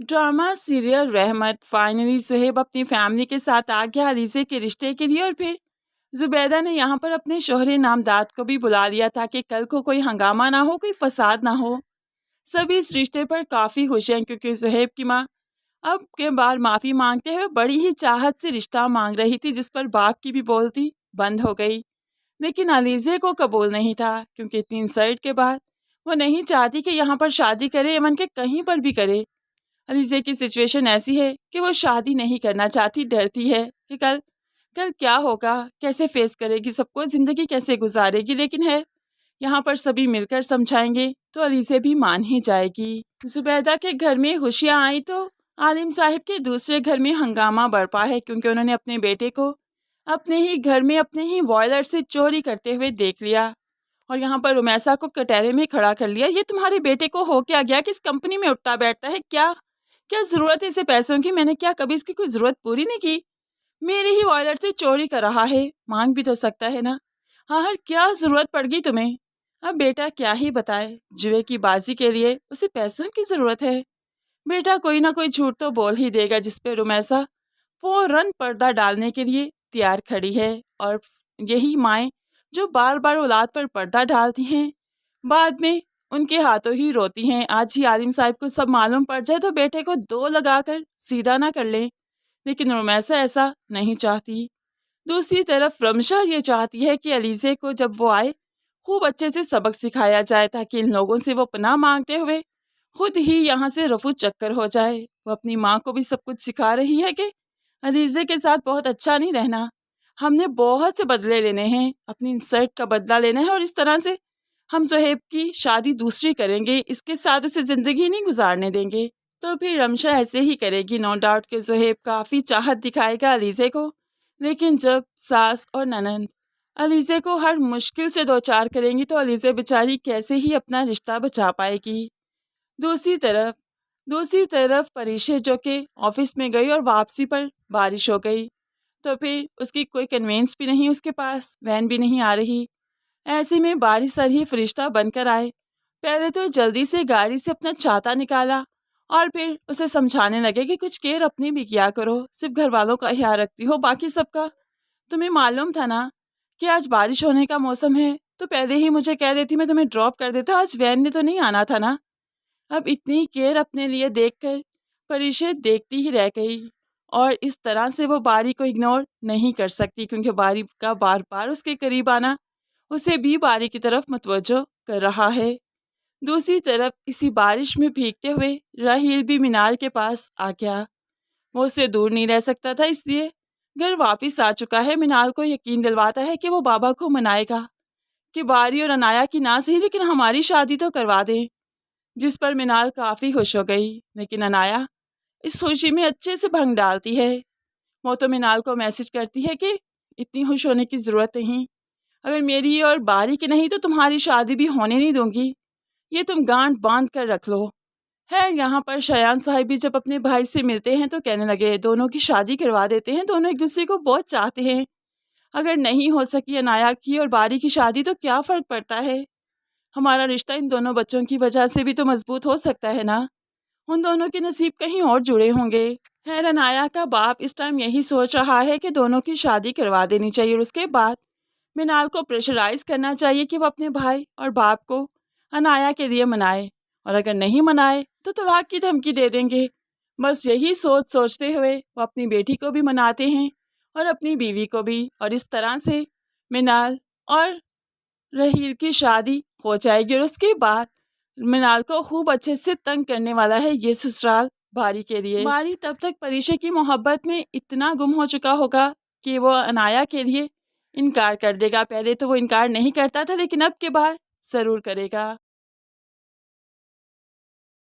Drama serial रहमत finally Suhaib अपनी family के साथ आ गया अलीज़े के रिश्ते के लिए। और फिर जुबैदा ने यहाँ पर अपने शोहरे नामदाद को भी बुला लिया ताकि कल को कोई हंगामा ना हो, कोई फसाद ना हो। सभी इस रिश्ते पर काफ़ी खुश हैं क्योंकि सुहेब की माँ अब के बार माफ़ी मांगते हुए बड़ी ही चाहत से रिश्ता मांग रही थी, जिस पर बाप की भी बोलती बंद हो गई। लेकिन अलीज़े को कबूल नहीं था क्योंकि इतनी इंसल्ट के बाद वो नहीं चाहती कि यहाँ पर शादी करे, यमन के कहीं पर भी करे। अलीज़े की सिचुएशन ऐसी है कि वो शादी नहीं करना चाहती, डरती है कि कल कल क्या होगा, कैसे फेस करेगी सबको, ज़िंदगी कैसे गुजारेगी। लेकिन है यहाँ पर सभी मिलकर समझाएंगे तो अलीज़े भी मान ही जाएगी। जुबैदा के घर में खुशियाँ आई तो आलिम साहिब के दूसरे घर में हंगामा बरपा है क्योंकि उन्होंने अपने बेटे को अपने ही घर में अपने ही बॉयलर से चोरी करते हुए देख लिया और यहाँ पर रुमैसा को कटहरे में खड़ा कर लिया। ये तुम्हारे बेटे को हो क्या गया, किस कंपनी में उठता बैठता है, क्या क्या ज़रूरत है इसे पैसों की, मैंने क्या कभी इसकी कोई ज़रूरत पूरी नहीं की, मेरे ही वॉलेट से चोरी कर रहा है, मांग भी तो सकता है ना। हाँ हर क्या ज़रूरत पड़ गई तुम्हें। अब बेटा क्या ही बताए, जुए की बाजी के लिए उसे पैसों की ज़रूरत है। बेटा कोई ना कोई झूठ तो बोल ही देगा, जिस पे रुमैसा फौरन पर्दा डालने के लिए तैयार खड़ी है। और यही माएँ जो बार बार औलाद पर पर्दा डालती हैं बाद में उनके हाथों ही रोती हैं। आज ही आलिम साहब को सब मालूम पड़ जाए तो बेटे को दो लगाकर सीधा ना कर ले, लेकिन रुमैसा ऐसा नहीं चाहती। दूसरी तरफ रमशा ये चाहती है कि अलीज़े को जब वो आए खूब अच्छे से सबक सिखाया जाए ताकि इन लोगों से वो पनाह मांगते हुए खुद ही यहाँ से रफू चक्कर हो जाए। वो अपनी माँ को भी सब कुछ सिखा रही है कि अलीज़े के साथ बहुत अच्छा नहीं रहना, हमने बहुत से बदले लेने हैं, अपनी इंसल्ट का बदला लेना है और इस तरह से हम सुहेब की शादी दूसरी करेंगे, इसके साथ उसे ज़िंदगी नहीं गुजारने देंगे। तो फिर रमशा ऐसे ही करेगी। नो डाउट कि सुहेब काफ़ी चाहत दिखाएगा अलीज़े को, लेकिन जब सास और ननंद अलीज़े को हर मुश्किल से दो चार करेंगी तो अलीज़े बेचारी कैसे ही अपना रिश्ता बचा पाएगी। दूसरी तरफ परीशे जो कि ऑफिस में गई और वापसी पर बारिश हो गई, तो फिर उसकी कोई कन्वेंस भी नहीं, उसके पास वैन भी नहीं आ रही। ऐसे में बारिश सर ही फरिश्ता बनकर आए। पहले तो जल्दी से गाड़ी से अपना छाता निकाला और फिर उसे समझाने लगे कि कुछ केयर अपनी भी किया करो, सिर्फ घर वालों का ख्याल रखती हो, बाकी सबका तुम्हें मालूम था ना कि आज बारिश होने का मौसम है, तो पहले ही मुझे कह देती, मैं तुम्हें ड्रॉप कर देता, आज वैन ने तो नहीं आना था ना। अब इतनी केयर अपने लिए देखकर परीशे देखती ही रह गई और इस तरह से वो बारी को इग्नोर नहीं कर सकती क्योंकि बारी का बार बार उसके करीब आना उसे भी बारी की तरफ मुतवज्जो कर रहा है। दूसरी तरफ इसी बारिश में भीगते हुए राहील भी मिनाल के पास आ गया। वो उससे दूर नहीं रह सकता था, इसलिए घर वापस आ चुका है। मिनाल को यकीन दिलवाता है कि वो बाबा को मनाएगा कि बारी और अनाया की ना सही लेकिन हमारी शादी तो करवा दे, जिस पर मिनाल काफ़ी खुश हो गई। लेकिन अनाया इस खुशी में अच्छे से भंग डालती है। वो तो मिनाल को मैसेज करती है कि इतनी खुश होने की ज़रूरत नहीं, अगर मेरी और बारी की नहीं तो तुम्हारी शादी भी होने नहीं दूंगी, ये तुम गांठ बांध कर रख लो। है यहाँ पर शयान साहिब भी जब अपने भाई से मिलते हैं तो कहने लगे दोनों की शादी करवा देते हैं, दोनों एक दूसरे को बहुत चाहते हैं, अगर नहीं हो सकी अनाया की और बारी की शादी तो क्या फ़र्क पड़ता है, हमारा रिश्ता इन दोनों बच्चों की वजह से भी तो मजबूत हो सकता है ना, उन दोनों के नसीब कहीं और जुड़े होंगे। खैर अनाया का बाप इस टाइम यही सोच रहा है कि दोनों की शादी करवा देनी चाहिए और उसके बाद मिनाल को प्रेशराइज करना चाहिए कि वो अपने भाई और बाप को अनाया के लिए मनाए और अगर नहीं मनाए तो तलाक की धमकी दे देंगे। बस यही सोचते हुए वो अपनी बेटी को भी मनाते हैं और अपनी बीवी को भी, और इस तरह से मिनाल और रहील की शादी हो जाएगी और उसके बाद मिनाल को खूब अच्छे से तंग करने वाला है ये ससुराल बारी के लिए। बारी तब तक परीशे की मोहब्बत में इतना गुम हो चुका होगा कि वो अनाया के लिए इनकार कर देगा। पहले तो वो इनकार नहीं करता था लेकिन अब के बाद ज़रूर करेगा।